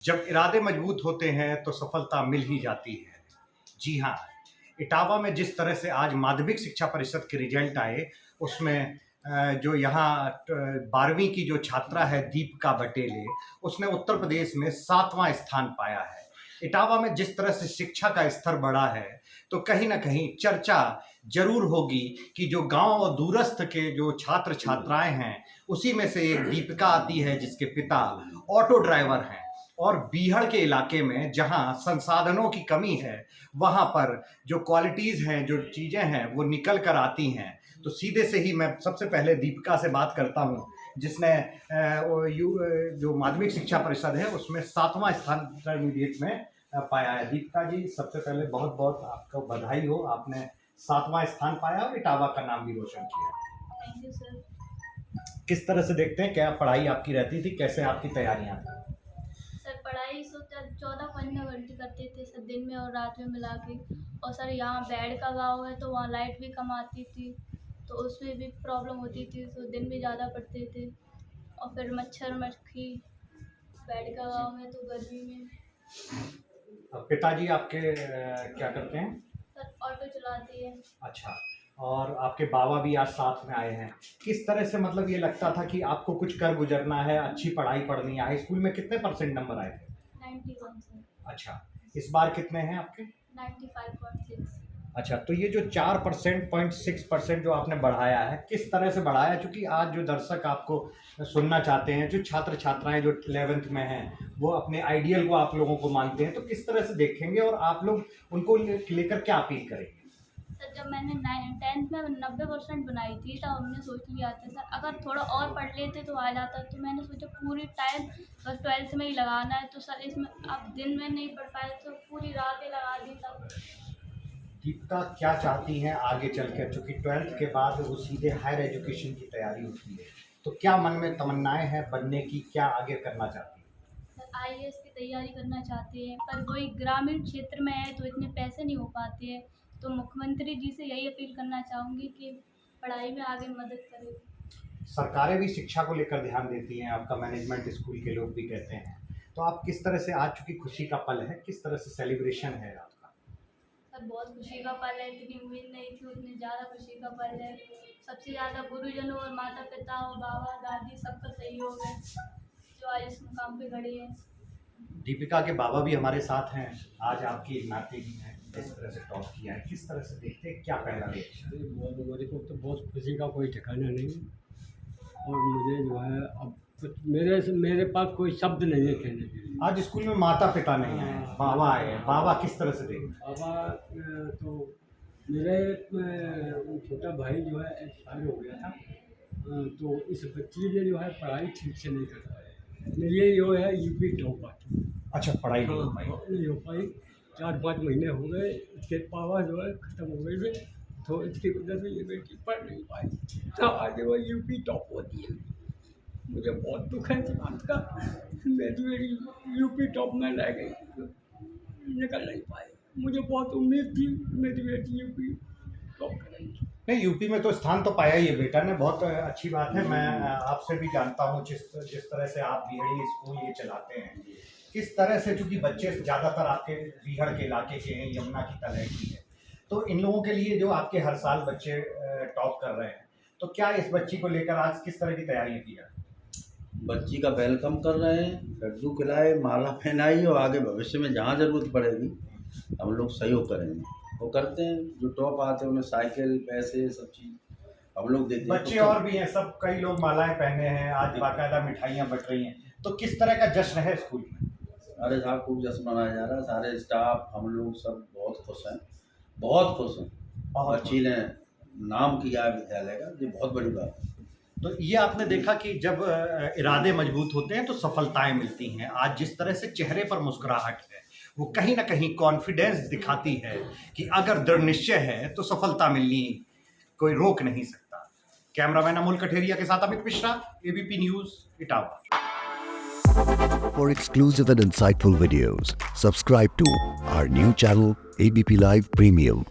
जब इरादे मजबूत होते हैं तो सफलता मिल ही जाती है। जी हाँ, इटावा में जिस तरह से आज माध्यमिक शिक्षा परिषद के रिजल्ट आए, उसमें जो यहाँ 12वीं की जो छात्रा है दीपिका बटेले, उसने उत्तर प्रदेश में 7वां स्थान पाया है। इटावा में जिस तरह से शिक्षा का स्तर बढ़ा है, तो कहीं ना कहीं चर्चा जरूर होगी कि जो गांव और दूरस्थ के जो छात्र छात्राएं हैं, उसी में से एक दीपिका आती है जिसके पिता ऑटो ड्राइवर हैं। और बीहड़ के इलाके में जहां संसाधनों की कमी है, वहां पर जो क्वालिटीज़ हैं, जो चीज़ें हैं, वो निकल कर आती हैं। तो सीधे से ही मैं सबसे पहले दीपिका से बात करता हूं, जिसने जो माध्यमिक शिक्षा परिषद है उसमें 7वां स्थान इंटरमीडिएट में पाया है। दीपिका जी, सबसे पहले बहुत बहुत आपको बधाई हो, आपने 7वां स्थान पाया और इटावा का नाम भी रोशन किया। Thank you sir. किस तरह से देखते हैं, क्या पढ़ाई आपकी रहती थी, कैसे आपकी तैयारियां थी? सर पढ़ाई 14-15 घंटे करते थे सर, दिन में और रात में मिला के। और सर यहाँ बेड का गाँव है तो वहाँ लाइट भी कम आती थी, तो उसमें भी प्रॉब्लम होती थी, तो दिन भी ज़्यादा पड़ते थे। और फिर मच्छर मक्खी, बेड का गाँव है तो गर्मी में। पिताजी आपके क्या करते हैं? सर ऑटो चलाते हैं। अच्छा, और आपके बाबा भी आज साथ में आए हैं। किस तरह से मतलब ये लगता था कि आपको कुछ कर गुजरना है, अच्छी पढ़ाई पढ़नी है? हाई स्कूल में कितने % नंबर आए थे? 91 सर। अच्छा, इस बार कितने हैं आपके? 95.6। अच्छा, तो ये जो 4.6% जो आपने बढ़ाया है, किस तरह से बढ़ाया? क्योंकि आज जो दर्शक आपको सुनना चाहते हैं, जो छात्र छात्राएं जो 11th में हैं, वो अपने आइडियल को आप लोगों को मानते हैं, तो किस तरह से देखेंगे और आप लोग उनको लेकर क्या अपील करेंगे? सर जब मैंने 10th में 90% बनाई थी, तब हमने सोच लिया था सर अगर थोड़ा और पढ़ लेते तो आ जाता। तो मैंने सोचा पूरी टाइम बस 12th में ही लगाना है। तो सर इसमें अब दिन में नहीं पढ़ पाए तो पूरी रातें लगा दी तब। दीपिका क्या चाहती हैं आगे चलकर? चूँकि 12th के बाद वो सीधे हायर एजुकेशन की तैयारी होती है, तो क्या मन में तमन्नाएं हैं बनने की, क्या आगे करना चाहती हैं? सर IAS की तैयारी करना चाहते हैं, पर वही ग्रामीण क्षेत्र में है तो इतने पैसे नहीं हो पाते हैं। तो मुख्यमंत्री जी से यही अपील करना चाहूँगी कि पढ़ाई में आगे मदद करें। सरकारें भी शिक्षा को लेकर ध्यान देती हैं, आपका मैनेजमेंट स्कूल के लोग भी कहते हैं, तो आप किस तरह से, आज चूँकि खुशी का पल है, किस तरह से सेलिब्रेशन है आपका? सर बहुत खुशी का पल है, इतनी उम्मीद नहीं थी, उतनी ज़्यादा खुशी का पल है। सबसे ज़्यादा गुरुजनों और माता पिता और बाबा दादी सबका सहयोग है जो आज इस मुकाम पे खड़े हैं। दीपिका के बाबा भी हमारे साथ हैं, आज आपकी नाती जी ने इस तरह से टॉप किया है, किस तरह से देखते हैं, क्या पहला रिएक्शन? मेरे को तो बहुत खुशी का कोई ठिकाना नहीं है। और मुझे जो है अब कुछ मेरे पास कोई शब्द नहीं है कहने के लिए। आज स्कूल में माता पिता नहीं आए, बाबा आए हैं, बाबा किस तरह से देखते हैं? बाबा तो मेरे छोटा भाई जो है एक्सपायर हो गया था, तो इस बच्ची ने जो है पढ़ाई ठीक से नहीं कर पाई। मेरी जो है UP टॉपर। अच्छा, पढ़ाई नहीं हो पाई। नहीं हो पाई, 4-5 महीने हो गए, इसके पावर जो है ख़त्म हो गई है, तो इसकी वजह से ये बेटी पढ़ नहीं पाई। तो आगे वो UP टॉप होती है। मुझे बहुत दुख है इस बात का, मेरी बेटी UP टॉप में रह गई, निकल नहीं पाई। मुझे बहुत उम्मीद थी मेरी बेटी UP टॉप करेगी। नहीं, यूपी में तो स्थान तो पाया ही है बेटा ने, बहुत अच्छी बात है। मैं आपसे भी जानता हूँ जिस तरह से आप बीहड़ी स्कूल ये चलाते हैं, किस तरह से, चूँकि बच्चे ज़्यादातर आपके बीहड़ के इलाके के हैं, यमुना की तलहटी की है, तो इन लोगों के लिए जो आपके हर साल बच्चे टॉप कर रहे हैं, तो क्या इस बच्ची को लेकर आज किस तरह की तैयारी की है? बच्ची का वेलकम कर रहे हैं, लड्डू खिलाए, माला पहनाई, और आगे भविष्य में जहाँ ज़रूरत पड़ेगी हम लोग सहयोग करेंगे, वो करते हैं। जो टॉप आते हैं उन्हें साइकिल, पैसे, सब चीज़ हम लोग देते हैं। बच्चे और भी हैं, सब कई लोग मालाएं पहने हैं, आज बाकायदा मिठाइयाँ बट रही हैं, तो किस तरह का जश्न है स्कूल में? अरे साहब खूब जश्न मनाया जा रहा है, सारे स्टाफ हम लोग सब बहुत खुश हैं, बहुत खुश हैं। बच्ची ने नाम किया है विद्यालय का, ये बहुत बड़ी बात है। तो ये आपने देखा कि जब इरादे मजबूत होते हैं तो सफलताएं मिलती हैं। आज जिस तरह से चेहरे पर मुस्कुराहट है, वो कहीं ना कहीं कॉन्फिडेंस दिखाती है कि अगर दृढ़ निश्चय है तो सफलता मिलनी कोई रोक नहीं सकता। कैमरामैन अमोल कठेरिया के साथ Amit Mishra, ABP news, Etawah. For exclusive and insightful videos, subscribe to our new channel ABP Live Premium.